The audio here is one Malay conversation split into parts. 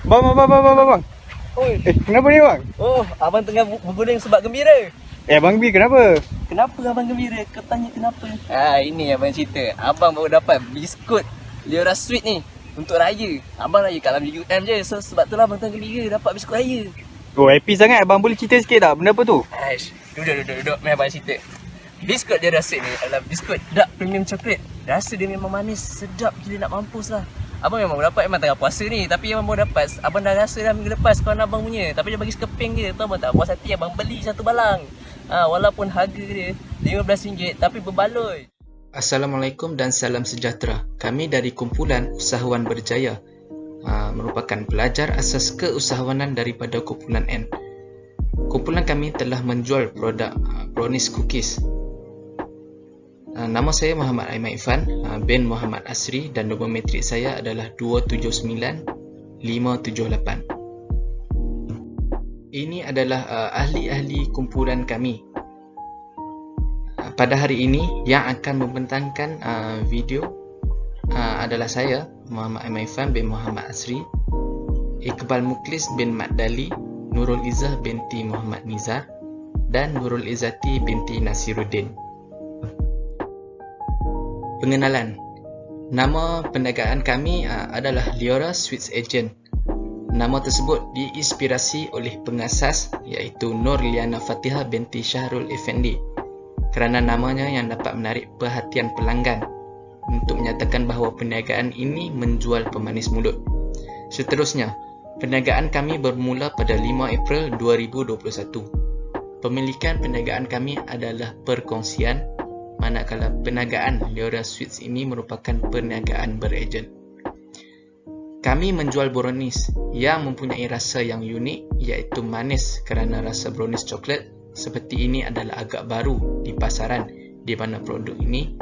Bang. Oi. Kenapa ni bang? Oh, abang tengah bergurau sebab gembira. Bang B kenapa? Kenapa abang gembira? Kau tanya kenapa? Ini abang cerita. Abang baru dapat biskut Liora Sweet ni untuk raya. Abang raya kat dalam UM je. So sebab tu lah abang tengah gembira dapat biskut raya. Oh, happy sangat. Abang boleh cerita sikit tak? Benda apa tu? Duduk. Mari abang cerita. Biskut Liora Sweet ni adalah biskut dark premium coklat. Rasa dia memang manis, sedap gila nak mampus lah. Abang memang dapat, memang tengah puasa ni. Tapi abang baru dapat, abang dah rasa dah minggu lepas kawan abang punya. Tapi dia bagi sekeping je. Tahu abang tak puas hati, abang beli satu balang. Walaupun harga dia RM15 tapi berbaloi. Assalamualaikum dan salam sejahtera. Kami dari Kumpulan Usahawan Berjaya, merupakan pelajar asas keusahawanan daripada Kumpulan N. Kumpulan kami telah menjual produk brownies cookies. Nama saya Muhammad Aiman Irfan bin Muhammad Asri dan nombor matrik saya adalah 279578. Ini adalah ahli-ahli kumpulan kami. Pada hari ini yang akan membentangkan video adalah saya, Muhammad Aiman Irfan bin Muhammad Asri, Iqbal Muklis bin Mat Dali, Nurul Izzah binti Muhammad Nizar dan Nurul Izzati binti Nasiruddin. Pengenalan. Nama perniagaan kami adalah Liora Sweets Agent. Nama tersebut diinspirasi oleh pengasas iaitu Nur Liana Fatihah binti Syahrul Effendi kerana namanya yang dapat menarik perhatian pelanggan untuk menyatakan bahawa perniagaan ini menjual pemanis mulut. Seterusnya, perniagaan kami bermula pada 5 April 2021. Pemilikan perniagaan kami adalah perkongsian, manakala perniagaan Liora Sweets ini merupakan perniagaan berejen. Kami menjual brownies yang mempunyai rasa yang unik iaitu manis kerana rasa brownies coklat seperti ini adalah agak baru di pasaran di mana produk ini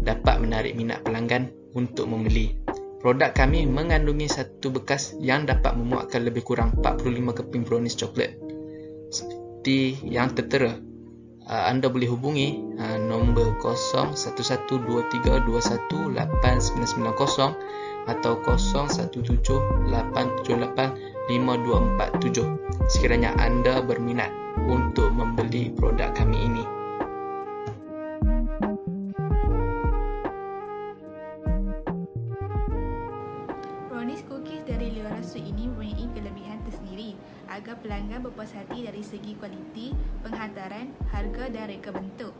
dapat menarik minat pelanggan untuk membeli. Produk kami mengandungi satu bekas yang dapat memuatkan lebih kurang 45 keping brownies coklat. Seperti yang tertera, anda boleh hubungi nombor 0123218990 atau 0178785247 sekiranya anda berminat untuk membeli produk kami ini. Brownies cookies dari Liora Sweet ini mempunyai kelebihan tersendiri agar pelanggan berpuas hati dari segi kualiti, penghantaran, harga dan reka bentuk.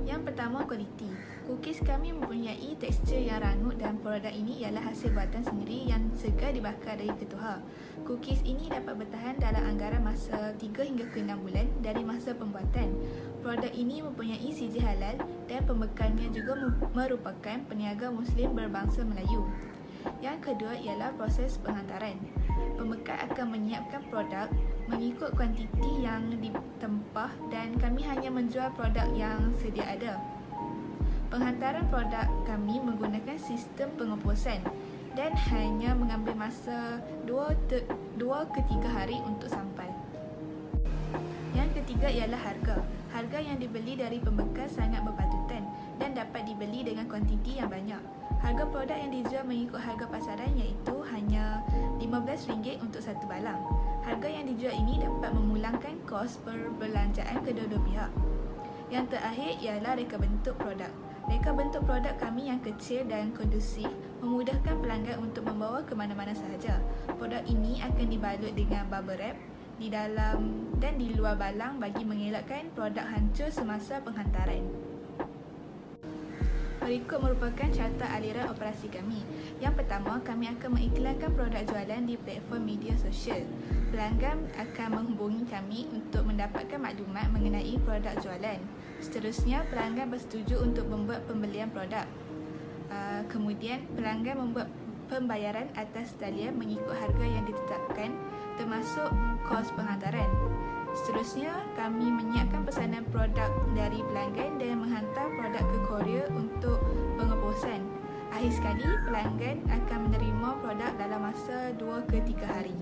Yang pertama, kualiti. Cookies kami mempunyai tekstur yang rangut dan produk ini ialah hasil buatan sendiri yang segar dibakar dari ketuha. Cookies ini dapat bertahan dalam anggaran masa 3 hingga ke 6 bulan dari masa pembuatan. Produk ini mempunyai CG halal dan pembekalnya juga merupakan peniaga Muslim berbangsa Melayu. Yang kedua ialah proses penghantaran. Pembekal akan menyiapkan produk mengikut kuantiti yang ditempah dan kami hanya menjual produk yang sedia ada. Penghantaran produk kami menggunakan sistem pengeposan dan hanya mengambil masa 2 ke 3 hari untuk sampai. Yang ketiga ialah harga. Harga yang dibeli dari pembekal sangat berpatutan dan dapat dibeli dengan kuantiti yang banyak. Harga produk yang dijual mengikut harga pasaran iaitu hanya RM15 untuk satu balang. Harga yang dijual ini dapat memulangkan kos perbelanjaan kedua-dua pihak. Yang terakhir ialah reka bentuk produk. Reka bentuk produk kami yang kecil dan kondusif memudahkan pelanggan untuk membawa ke mana-mana sahaja. Produk ini akan dibalut dengan bubble wrap di dalam dan di luar balang bagi mengelakkan produk hancur semasa penghantaran. Berikut merupakan carta aliran operasi kami. Yang pertama, kami akan mengiklankan produk jualan di platform media sosial. Pelanggan akan menghubungi kami untuk mendapatkan maklumat mengenai produk jualan. Seterusnya, pelanggan bersetuju untuk membuat pembelian produk. Kemudian, pelanggan membuat pembayaran atas talian mengikut harga yang ditetapkan termasuk kos penghantaran. Seterusnya, kami menyiapkan pesanan produk dari pelanggan dan menghantar produk ke kurier untuk pengeposan. Akhir sekali, pelanggan akan menerima produk dalam masa 2 ke 3 hari.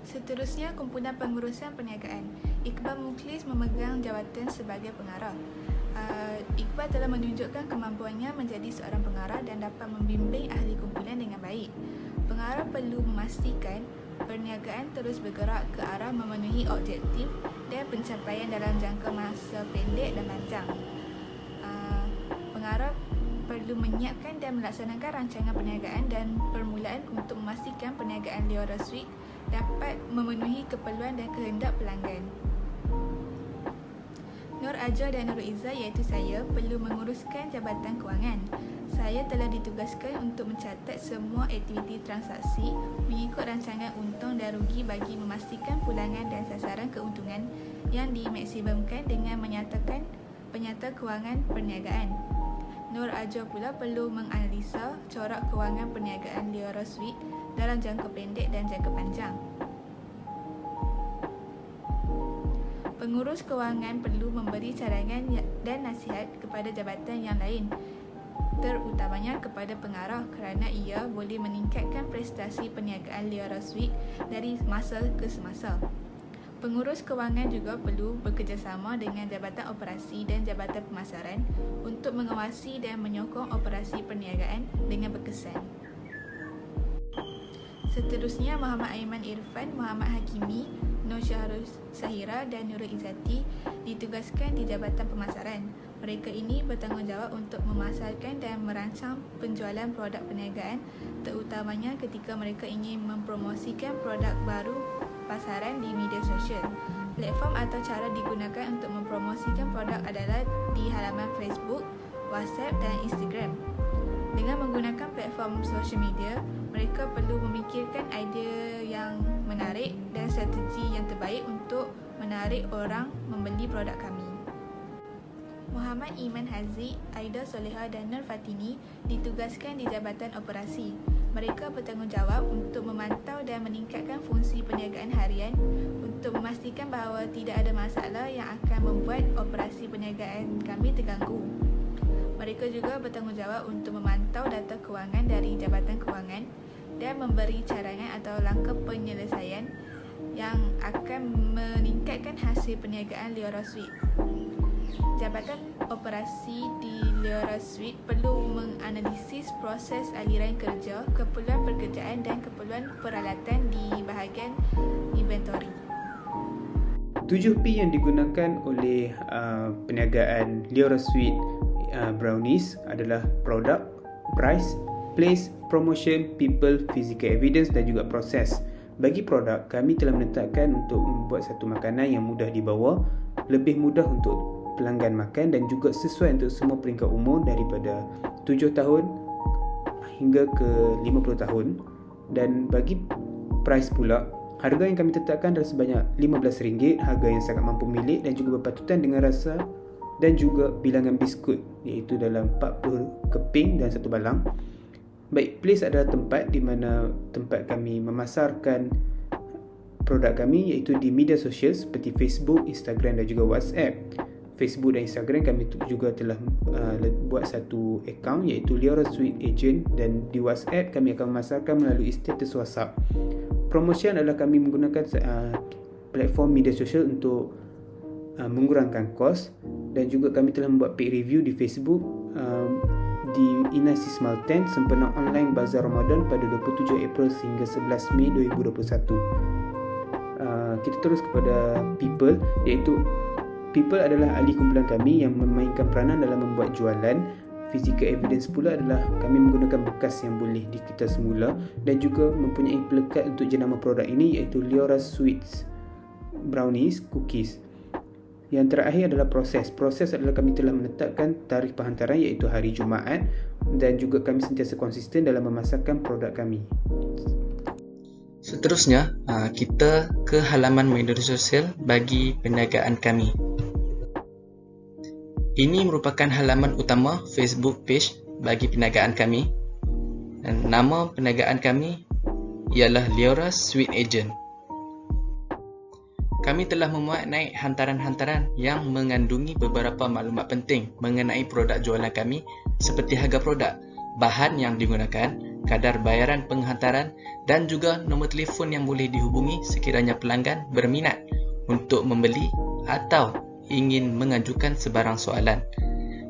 Seterusnya, kumpulan pengurusan perniagaan. Iqbal Mukhlis memegang jawatan sebagai pengarah. Iqbal telah menunjukkan kemampuannya menjadi seorang pengarah dan dapat membimbing ahli kumpulan dengan baik. Pengarah perlu memastikan perniagaan terus bergerak ke arah memenuhi objektif dan pencapaian dalam jangka masa pendek dan panjang. Pengarah perlu menyiapkan dan melaksanakan rancangan perniagaan dan permulaan untuk memastikan perniagaan Leora Suite dapat memenuhi keperluan dan kehendak pelanggan. Nur Aja dan Nurul Izzah iaitu saya perlu menguruskan jabatan kewangan. Saya telah ditugaskan untuk mencatat semua aktiviti transaksi mengikut rancangan untung dan rugi bagi memastikan pulangan dan sasaran keuntungan yang dimaksimumkan dengan menyatakan penyata kewangan perniagaan. Nur Aja pula perlu menganalisa corak kewangan perniagaan Leora Suite dalam jangka pendek dan jangka panjang. Pengurus kewangan perlu memberi cadangan dan nasihat kepada jabatan yang lain, terutamanya kepada pengarah kerana ia boleh meningkatkan prestasi perniagaan Leora Suite dari masa ke semasa. Pengurus kewangan juga perlu bekerjasama dengan Jabatan Operasi dan Jabatan Pemasaran untuk mengawasi dan menyokong operasi perniagaan dengan berkesan. Seterusnya, Muhammad Aiman Irfan, Muhammad Hakimi, Nur Syahrul Sahira dan Nurul Izzati ditugaskan di Jabatan Pemasaran. Mereka ini bertanggungjawab untuk memasarkan dan merancang penjualan produk perniagaan, terutamanya ketika mereka ingin mempromosikan produk baru pasaran di media sosial. Platform atau cara digunakan untuk mempromosikan produk adalah di halaman Facebook, WhatsApp dan Instagram. Dengan menggunakan platform sosial media, mereka perlu memikirkan idea yang menarik dan strategi yang terbaik untuk menarik orang membeli produk kami. Muhammad Iman Haziq, Aida Soleha dan Nur Fatini ditugaskan di Jabatan Operasi. Mereka bertanggungjawab untuk memantau dan meningkatkan fungsi perniagaan harian untuk memastikan bahawa tidak ada masalah yang akan membuat operasi perniagaan kami terganggu. Mereka juga bertanggungjawab untuk memantau data kewangan dari Jabatan Kewangan dan memberi cadangan atau langkah penyelesaian yang akan meningkatkan hasil perniagaan Leora Suite. Jabatan Operasi di Leora Suite perlu menganalisis proses aliran kerja, keperluan pekerjaan dan keperluan peralatan di bahagian inventory. 7P yang digunakan oleh perniagaan Leora Suite Brownies adalah product, price, place, promotion, people, physical evidence dan juga proses. Bagi produk, kami telah menetapkan untuk membuat satu makanan yang mudah dibawa, lebih mudah untuk pelanggan makan dan juga sesuai untuk semua peringkat umur daripada 7 tahun hingga ke 50 tahun. Dan bagi price pula, harga yang kami tetapkan adalah sebanyak RM15, harga yang sangat mampu milik dan juga berpatutan dengan rasa dan juga bilangan biskut, iaitu dalam 40 keping dan 1 balang. Baik, place adalah tempat di mana tempat kami memasarkan produk kami, iaitu di media sosial seperti Facebook, Instagram dan juga WhatsApp. Facebook dan Instagram kami juga telah buat satu akaun iaitu Leora Suite Agent, dan di WhatsApp kami akan memasarkan melalui status WhatsApp. Promotion adalah kami menggunakan platform media sosial untuk mengurangkan kos, dan juga kami telah membuat paid review di Facebook di Inai Sismal 10 sempena online Bazar Ramadan pada 27 April sehingga 11 Mei 2021. Kita terus kepada people, iaitu people adalah ahli kumpulan kami yang memainkan peranan dalam membuat jualan. Physical evidence pula adalah kami menggunakan bekas yang boleh dikita semula dan juga mempunyai pelekat untuk jenama produk ini, iaitu Leora Sweets Brownies Cookies. Yang terakhir adalah proses. Proses adalah kami telah menetapkan tarikh penghantaran iaitu hari Jumaat, dan juga kami sentiasa konsisten dalam memasarkan produk kami. Seterusnya, kita ke halaman media sosial bagi perniagaan kami. Ini merupakan halaman utama Facebook page bagi perniagaan kami, dan nama perniagaan kami ialah Leora Suite Agent. Kami telah memuat naik hantaran-hantaran yang mengandungi beberapa maklumat penting mengenai produk jualan kami seperti harga produk, bahan yang digunakan, kadar bayaran penghantaran dan juga nombor telefon yang boleh dihubungi sekiranya pelanggan berminat untuk membeli atau ingin mengajukan sebarang soalan.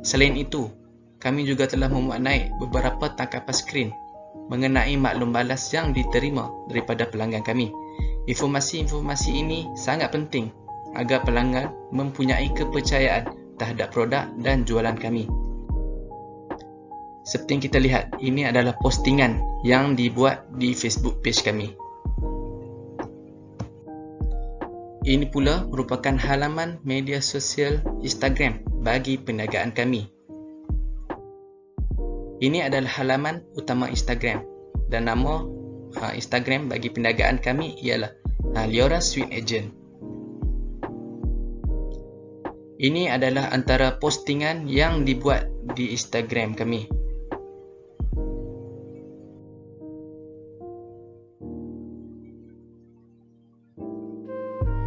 Selain itu, kami juga telah memuat naik beberapa tangkapan skrin mengenai maklum balas yang diterima daripada pelanggan kami. Informasi-informasi ini sangat penting agar pelanggan mempunyai kepercayaan terhadap produk dan jualan kami. Seperti yang kita lihat, ini adalah postingan yang dibuat di Facebook page kami. Ini pula merupakan halaman media sosial Instagram bagi perniagaan kami. Ini adalah halaman utama Instagram dan nama Instagram bagi perniagaan kami ialah Leora Sweet Agent. Ini adalah antara postingan yang dibuat di Instagram kami.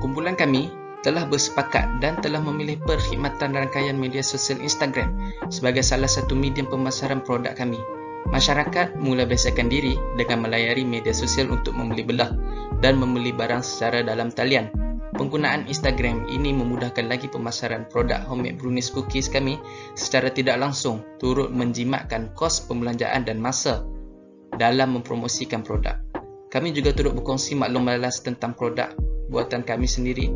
Kumpulan kami telah bersepakat dan telah memilih perkhidmatan rangkaian media sosial Instagram sebagai salah satu medium pemasaran produk kami. Masyarakat mula biasakan diri dengan melayari media sosial untuk membeli belah dan membeli barang secara dalam talian. Penggunaan Instagram ini memudahkan lagi pemasaran produk homemade brownies cookies kami secara tidak langsung, turut menjimatkan kos pembelanjaan dan masa dalam mempromosikan produk. Kami juga turut berkongsi maklum balas tentang produk buatan kami sendiri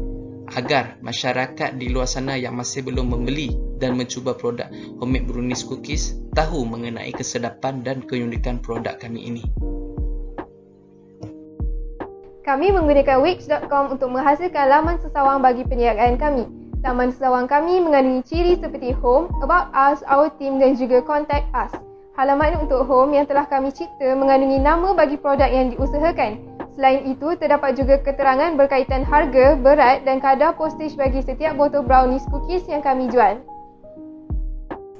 agar masyarakat di luar sana yang masih belum membeli dan mencuba produk homemade brownies cookies tahu mengenai kesedapan dan keunikan produk kami ini. Kami menggunakan Wix.com untuk menghasilkan laman sesawang bagi perniagaan kami. Laman sesawang kami mengandungi ciri seperti home, about us, our team dan juga contact us. Halaman untuk home yang telah kami cipta mengandungi nama bagi produk yang diusahakan. Selain itu, terdapat juga keterangan berkaitan harga, berat dan kadar postage bagi setiap botol brownies cookies yang kami jual.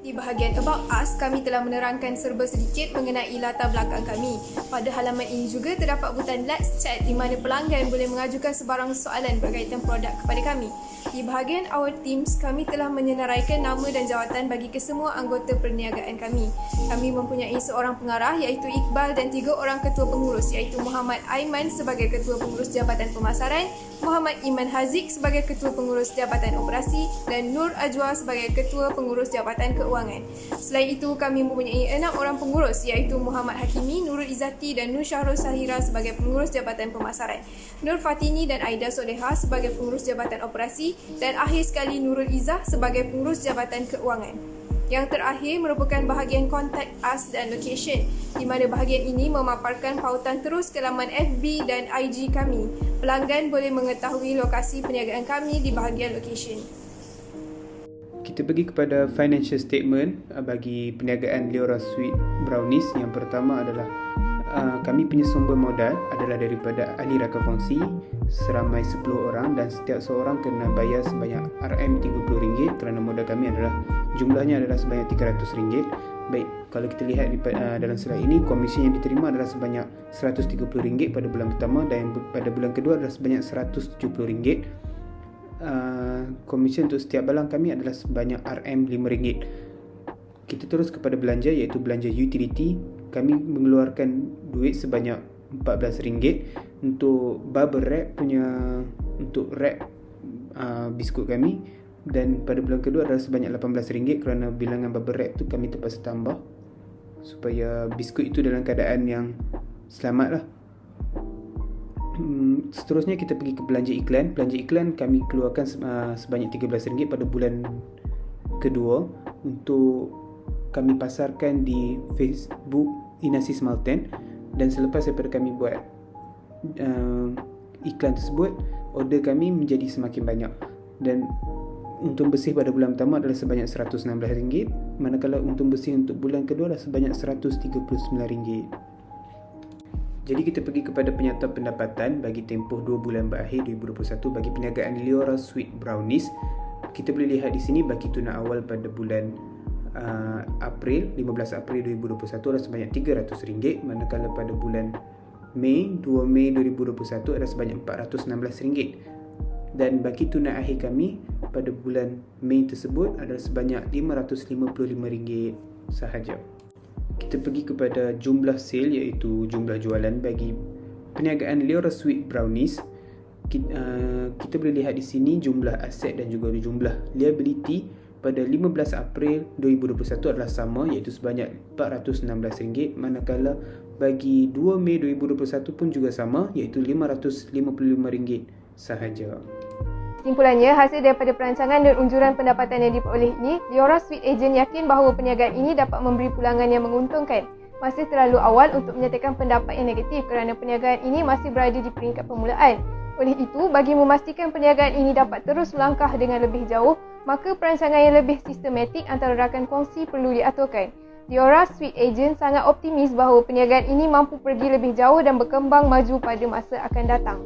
Di bahagian About Us, kami telah menerangkan serba sedikit mengenai latar belakang kami. Pada halaman ini juga terdapat butang Let's Chat di mana pelanggan boleh mengajukan sebarang soalan berkaitan produk kepada kami. Di bahagian Our Teams, kami telah menyenaraikan nama dan jawatan bagi kesemua anggota perniagaan kami. Kami mempunyai seorang pengarah iaitu Iqbal dan 3 orang ketua pengurus iaitu Muhammad Aiman sebagai ketua pengurus Jabatan Pemasaran, Muhammad Iman Haziq sebagai ketua pengurus Jabatan Operasi dan Nur Ajwa sebagai ketua pengurus Jabatan Keuangan. Selain itu, kami mempunyai 6 orang pengurus iaitu Muhammad Hakimi, Nurul Izzati dan Nur Syahrul Sahira sebagai pengurus Jabatan Pemasaran, Nur Fatini dan Aida Soleha sebagai pengurus Jabatan Operasi dan akhir sekali Nurul Izzah sebagai pengurus Jabatan Keuangan. Yang terakhir merupakan bahagian Contact Us dan Location, di mana bahagian ini memaparkan pautan terus ke laman FB dan IG kami. Pelanggan boleh mengetahui lokasi perniagaan kami di bahagian Location. Kita pergi kepada financial statement bagi perniagaan Leora Sweet Brownies. Yang pertama adalah kami punya sumber modal adalah daripada ahli raka kongsi seramai 10 orang dan setiap seorang kena bayar sebanyak RM30 kerana modal kami adalah jumlahnya adalah sebanyak RM300. Baik, kalau kita lihat dalam slide ini, komisi yang diterima adalah sebanyak RM130 pada bulan pertama dan pada bulan kedua adalah sebanyak RM170. Komisi untuk setiap balang kami adalah sebanyak RM5. Kita terus kepada belanja iaitu belanja utility. Kami mengeluarkan duit sebanyak RM14 untuk bubble wrap untuk wrap biskut kami, dan pada bulan kedua adalah sebanyak RM18 kerana bilangan bubble wrap tu kami terpaksa tambah supaya biskut itu dalam keadaan yang selamat lah. Seterusnya kita pergi ke belanja iklan. Belanja iklan kami keluarkan sebanyak RM13 pada bulan kedua untuk kami pasarkan di Facebook Inasi Smelten, dan selepas daripada kami buat iklan tersebut, order kami menjadi semakin banyak dan untung bersih pada bulan pertama adalah sebanyak RM116, manakala untung bersih untuk bulan kedua adalah sebanyak RM139. Jadi kita pergi kepada penyata pendapatan bagi tempoh 2 bulan berakhir 2021 bagi perniagaan Leora Sweet Brownies. Kita boleh lihat di sini bagi tunai awal pada bulan April, 15 April 2021 adalah sebanyak RM300, manakala pada bulan Mei, 2 Mei 2021 adalah sebanyak RM416. Dan bagi tunai akhir kami pada bulan Mei tersebut adalah sebanyak RM555 sahaja. Kita pergi kepada jumlah sale iaitu jumlah jualan bagi perniagaan Leora Sweet Brownies. kita boleh lihat di sini jumlah aset dan juga jumlah liability pada 15 April 2021 adalah sama, iaitu sebanyak RM416, manakala bagi 2 Mei 2021 pun juga sama, iaitu RM555 sahaja. Kesimpulannya, hasil daripada perancangan dan unjuran pendapatan yang diperoleh ini, Liora Sweet Agent yakin bahawa perniagaan ini dapat memberi pulangan yang menguntungkan. Masih terlalu awal untuk menyatakan pendapat yang negatif kerana perniagaan ini masih berada di peringkat permulaan. Oleh itu, bagi memastikan perniagaan ini dapat terus melangkah dengan lebih jauh, maka perancangan yang lebih sistematik antara rakan kongsi perlu diaturkan. Liora Sweet Agent sangat optimis bahawa perniagaan ini mampu pergi lebih jauh dan berkembang maju pada masa akan datang.